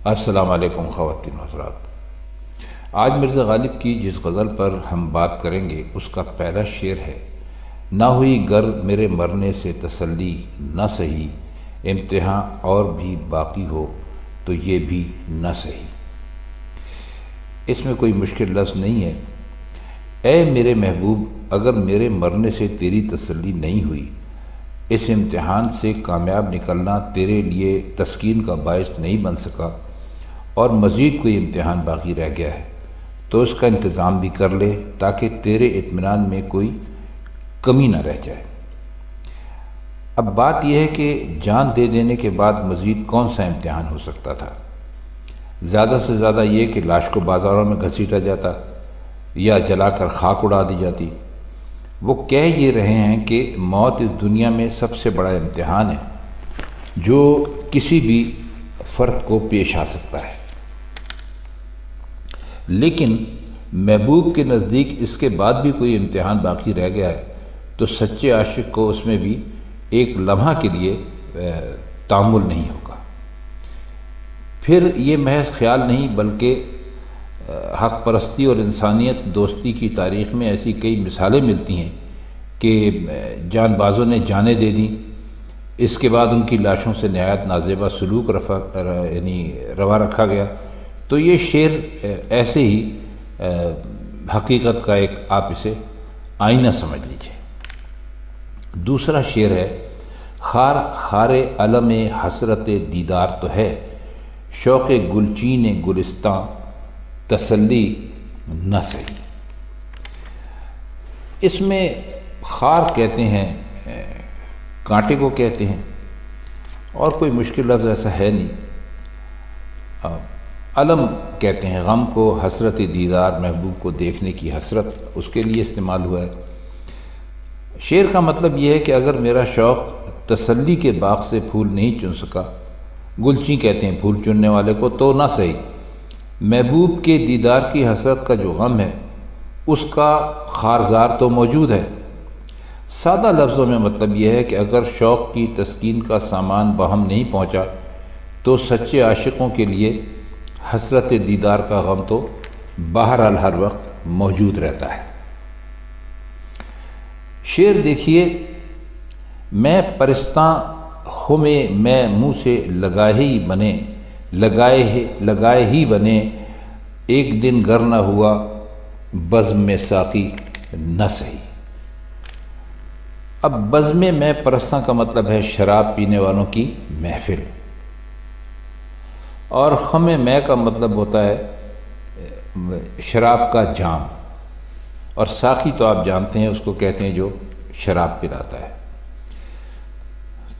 السلام علیکم خواتین و حضرات۔ آج مرزا غالب کی جس غزل پر ہم بات کریں گے اس کا پہلا شعر ہے: نہ ہوئی گر میرے مرنے سے تسلی نہ سہی، امتحاں اور بھی باقی ہو تو یہ بھی نہ سہی۔ اس میں کوئی مشکل لفظ نہیں ہے۔ اے میرے محبوب، اگر میرے مرنے سے تیری تسلی نہیں ہوئی، اس امتحان سے کامیاب نکلنا تیرے لیے تسکین کا باعث نہیں بن سکا اور مزید کوئی امتحان باقی رہ گیا ہے تو اس کا انتظام بھی کر لے تاکہ تیرے اطمینان میں کوئی کمی نہ رہ جائے۔ اب بات یہ ہے کہ جان دے دینے کے بعد مزید کون سا امتحان ہو سکتا تھا؟ زیادہ سے زیادہ یہ کہ لاش کو بازاروں میں گھسیٹا جاتا یا جلا کر خاک اڑا دی جاتی۔ وہ کہہ یہ رہے ہیں کہ موت اس دنیا میں سب سے بڑا امتحان ہے جو کسی بھی فرد کو پیش آ سکتا ہے، لیکن محبوب کے نزدیک اس کے بعد بھی کوئی امتحان باقی رہ گیا ہے تو سچے عاشق کو اس میں بھی ایک لمحہ کے لیے تأمل نہیں ہوگا۔ پھر یہ محض خیال نہیں بلکہ حق پرستی اور انسانیت دوستی کی تاریخ میں ایسی کئی مثالیں ملتی ہیں کہ جان بازوں نے جانیں دے دیں، اس کے بعد ان کی لاشوں سے نہایت نازیبا سلوک روا رکھا گیا۔ تو یہ شعر ایسے ہی حقیقت کا ایک آپ اسے آئینہ سمجھ لیجیے۔ دوسرا شعر ہے: خار خار علم حسرت دیدار تو ہے، شوق گلچین گلستاں تسلی نہ سہی۔ اس میں خار کہتے ہیں کانٹے کو کہتے ہیں، اور کوئی مشکل لفظ ایسا ہے نہیں۔ علم کہتے ہیں غم کو، حسرت دیدار محبوب کو دیکھنے کی حسرت اس کے لیے استعمال ہوا ہے۔ شعر کا مطلب یہ ہے کہ اگر میرا شوق تسلی کے باغ سے پھول نہیں چن سکا، گلچی کہتے ہیں پھول چننے والے کو، تو نہ سہی، محبوب کے دیدار کی حسرت کا جو غم ہے اس کا خارزار تو موجود ہے۔ سادہ لفظوں میں مطلب یہ ہے کہ اگر شوق کی تسکین کا سامان باہم نہیں پہنچا تو سچے عاشقوں کے لیے حسرت دیدار کا غم تو بہرحال ہر وقت موجود رہتا ہے۔ شعر دیکھیے: میں پرستاں خمِ میں منہ سے لگائے ہی بنے، ایک دن گر نہ ہوا بزم میں ساقی نہ سہی۔ اب بزم میں پرستاں کا مطلب ہے شراب پینے والوں کی محفل، اور خم میں کا مطلب ہوتا ہے شراب کا جام، اور ساقی تو آپ جانتے ہیں اس کو کہتے ہیں جو شراب پلاتا ہے۔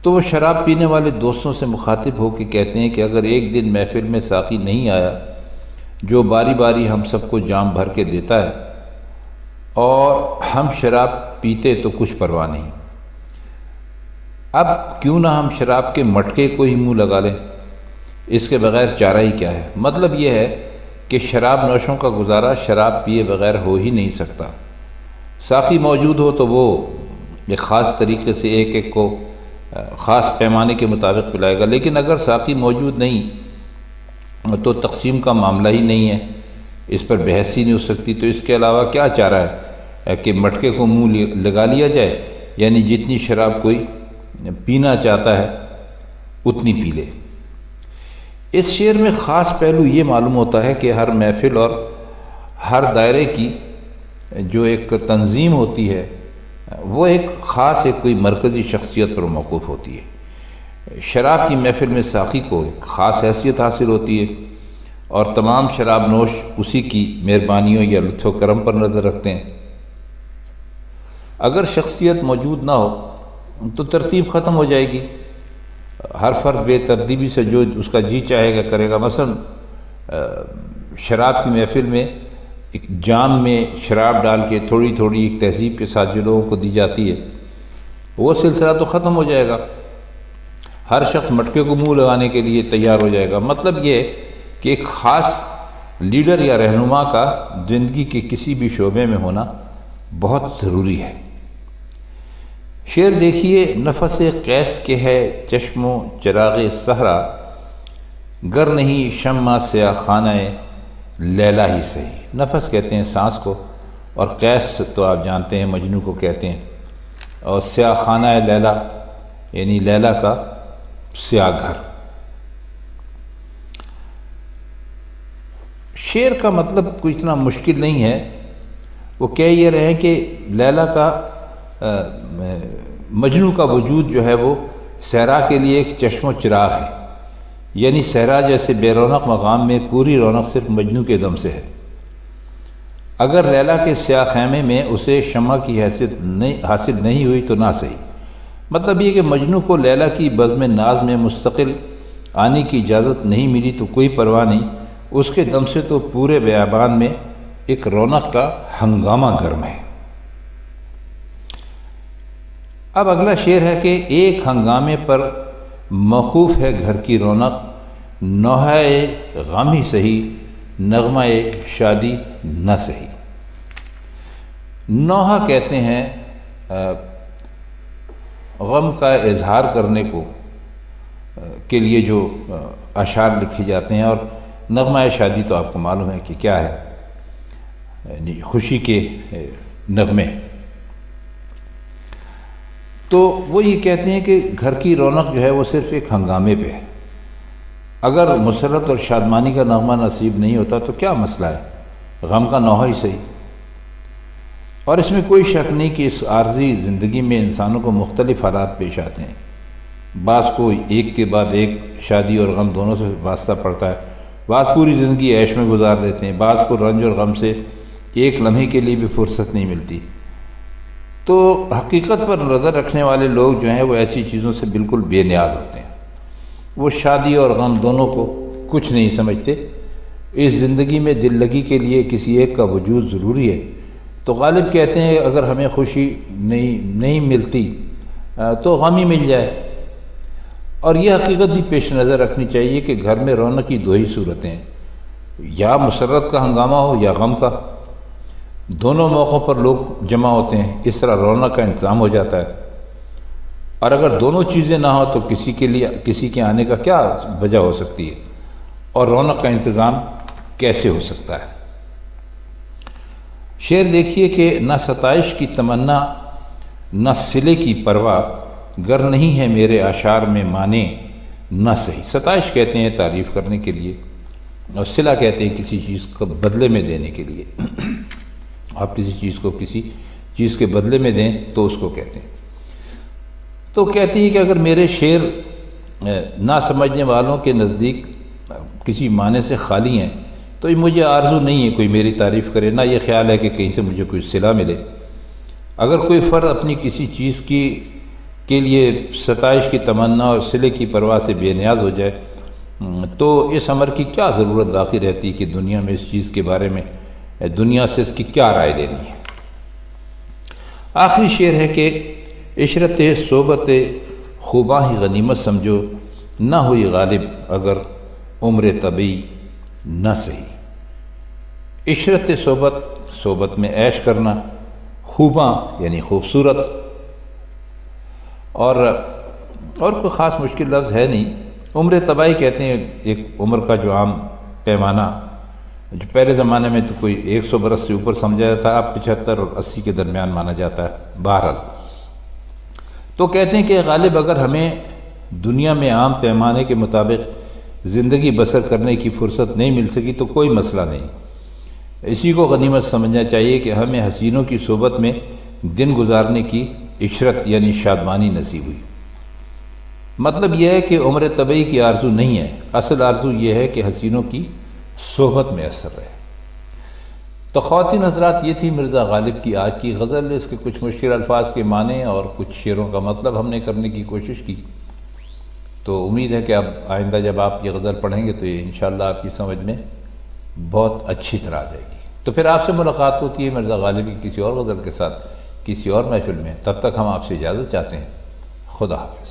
تو وہ شراب پینے والے دوستوں سے مخاطب ہو کے کہتے ہیں کہ اگر ایک دن محفل میں ساقی نہیں آیا جو باری باری ہم سب کو جام بھر کے دیتا ہے اور ہم شراب پیتے تو کچھ پرواہ نہیں، اب کیوں نہ ہم شراب کے مٹکے کو ہی منہ لگا لیں، اس کے بغیر چارہ ہی کیا ہے۔ مطلب یہ ہے کہ شراب نوشوں کا گزارا شراب پیے بغیر ہو ہی نہیں سکتا۔ ساقی موجود ہو تو وہ ایک خاص طریقے سے ایک ایک کو خاص پیمانے کے مطابق پلائے گا، لیکن اگر ساقی موجود نہیں تو تقسیم کا معاملہ ہی نہیں ہے، اس پر بحث ہی نہیں ہو سکتی۔ تو اس کے علاوہ کیا چارہ ہے کہ مٹکے کو منہ لگا لیا جائے، یعنی جتنی شراب کوئی پینا چاہتا ہے اتنی پی لے۔ اس شعر میں خاص پہلو یہ معلوم ہوتا ہے کہ ہر محفل اور ہر دائرے کی جو ایک تنظیم ہوتی ہے وہ ایک خاص کوئی مرکزی شخصیت پر موقوف ہوتی ہے۔ شراب کی محفل میں ساقی کو ایک خاص حیثیت حاصل ہوتی ہے اور تمام شراب نوش اسی کی مہربانیوں یا لطف و کرم پر نظر رکھتے ہیں۔ اگر شخصیت موجود نہ ہو تو ترتیب ختم ہو جائے گی، ہر فرد بے ترتیبی سے جو اس کا جی چاہے گا کرے گا۔ مثلا شراب کی محفل میں ایک جام میں شراب ڈال کے تھوڑی تھوڑی ایک تہذیب کے ساتھ جو لوگوں کو دی جاتی ہے وہ سلسلہ تو ختم ہو جائے گا، ہر شخص مٹکے کو منہ لگانے کے لیے تیار ہو جائے گا۔ مطلب یہ کہ ایک خاص لیڈر یا رہنما کا زندگی کے کسی بھی شعبے میں ہونا بہت ضروری ہے۔ شعر دیکھیے: نفس قیس کے ہے چشم و چراغ صحرا، گر نہیں شمع سیاہ خانہ لیلا ہی سہی۔ نفس کہتے ہیں سانس کو، اور قیس تو آپ جانتے ہیں مجنوں کو کہتے ہیں، اور سیاہ خانہ لیلا یعنی لیلا کا سیاہ گھر۔ شعر کا مطلب کوئی اتنا مشکل نہیں ہے، وہ کہہ یہ رہے ہیں کہ لیلا کا مجنوں کا وجود جو ہے وہ صحرا کے لیے ایک چشم و چراغ ہے، یعنی صحرا جیسے بے رونق مقام میں پوری رونق صرف مجنوں کے دم سے ہے۔ اگر لیلا کے سیاہ خیمے میں اسے شمع کی حیثیت حاصل نہیں ہوئی تو نہ صحیح۔ مطلب یہ کہ مجنوں کو لیلا کی بزم ناز میں مستقل آنے کی اجازت نہیں ملی تو کوئی پرواہ نہیں، اس کے دم سے تو پورے بیابان میں ایک رونق کا ہنگامہ گرم ہے۔ اب اگلا شعر ہے کہ ایک ہنگامے پر موقوف ہے گھر کی رونق، نوحہ غم ہی سہی نغمہ شادی نہ سہی۔ نوحہ کہتے ہیں غم کا اظہار کرنے کے لیے جو اشعار لکھے جاتے ہیں، اور نغمہ شادی تو آپ کو معلوم ہے کہ کیا ہے، یعنی خوشی کے نغمے۔ تو وہ یہ کہتے ہیں کہ گھر کی رونق جو ہے وہ صرف ایک ہنگامے پہ ہے، اگر مسرت اور شادمانی کا نغمہ نصیب نہیں ہوتا تو کیا مسئلہ ہے، غم کا نوحہ ہی صحیح۔ اور اس میں کوئی شک نہیں کہ اس عارضی زندگی میں انسانوں کو مختلف حالات پیش آتے ہیں، بعض کو ایک کے بعد ایک شادی اور غم دونوں سے واسطہ پڑتا ہے، بعض پوری زندگی عیش میں گزار دیتے ہیں، بعض کو رنج اور غم سے ایک لمحے کے لیے بھی فرصت نہیں ملتی۔ تو حقیقت پر نظر رکھنے والے لوگ جو ہیں وہ ایسی چیزوں سے بالکل بے نیاز ہوتے ہیں، وہ شادی اور غم دونوں کو کچھ نہیں سمجھتے۔ اس زندگی میں دل لگی کے لیے کسی ایک کا وجود ضروری ہے، تو غالب کہتے ہیں اگر ہمیں خوشی نہیں ملتی تو غم ہی مل جائے۔ اور یہ حقیقت بھی پیش نظر رکھنی چاہیے کہ گھر میں رونق کی دو ہی صورتیں ہیں، یا مسرت کا ہنگامہ ہو یا غم کا، دونوں موقعوں پر لوگ جمع ہوتے ہیں، اس طرح رونق کا انتظام ہو جاتا ہے۔ اور اگر دونوں چیزیں نہ ہوں تو کسی کے آنے کا کیا وجہ ہو سکتی ہے، اور رونق کا انتظام کیسے ہو سکتا ہے۔ شعر دیکھیے کہ نہ ستائش کی تمنا نہ صلے کی پرواہ، گر نہیں ہے میرے اشعار میں مانے نہ صحیح۔ ستائش کہتے ہیں تعریف کرنے کے لیے، اور صلہ کہتے ہیں کسی چیز کو بدلے میں دینے کے لیے۔ آپ کسی چیز کو کسی چیز کے بدلے میں دیں تو اس کو کہتے ہیں۔ تو کہتی ہے کہ اگر میرے شعر نہ سمجھنے والوں کے نزدیک کسی معنی سے خالی ہیں تو یہ مجھے آرزو نہیں ہے کوئی میری تعریف کرے، نہ یہ خیال ہے کہ کہیں سے مجھے کوئی صلہ ملے۔ اگر کوئی فرد اپنی کسی چیز کے لیے ستائش کی تمنا اور صلے کی پرواہ سے بے نیاز ہو جائے تو اس امر کی کیا ضرورت باقی رہتی کہ دنیا میں اس چیز کے بارے میں دنیا سے اس کی کیا رائے لینی ہے۔ آخری شعر ہے کہ عشرت صحبت خوباں ہی غنیمت سمجھو، نہ ہوئی غالب اگر عمر طبی نہ صحیح۔ عشرت صحبت میں عیش کرنا، خوباں یعنی خوبصورت، اور کوئی خاص مشکل لفظ ہے نہیں۔ عمر طبعی کہتے ہیں ایک عمر کا جو عام پیمانہ، جو پہلے زمانے میں تو کوئی 100 برس سے اوپر سمجھا جاتا ہے، اب 75 اور 80 کے درمیان مانا جاتا ہے۔ بہرحال تو کہتے ہیں کہ غالب اگر ہمیں دنیا میں عام پیمانے کے مطابق زندگی بسر کرنے کی فرصت نہیں مل سکی تو کوئی مسئلہ نہیں، اسی کو غنیمت سمجھنا چاہیے کہ ہمیں حسینوں کی صحبت میں دن گزارنے کی عشرت یعنی شادمانی نصیب ہوئی۔ مطلب یہ ہے کہ عمر طبعی کی آرزو نہیں ہے، اصل آرزو یہ ہے کہ حسینوں کی صحبت میں اثر رہے۔ تو خواتین حضرات، یہ تھی مرزا غالب کی آج کی غزل۔ اس کے کچھ مشکل الفاظ کے معنی اور کچھ شعروں کا مطلب ہم نے کرنے کی کوشش کی، تو امید ہے کہ اب آئندہ جب آپ یہ غزل پڑھیں گے تو یہ انشاءاللہ آپ کی سمجھ میں بہت اچھی طرح آ جائے گی۔ تو پھر آپ سے ملاقات ہوتی ہے مرزا غالب کی کسی اور غزل کے ساتھ کسی اور محفل میں، تب تک ہم آپ سے اجازت چاہتے ہیں۔ خدا حافظ۔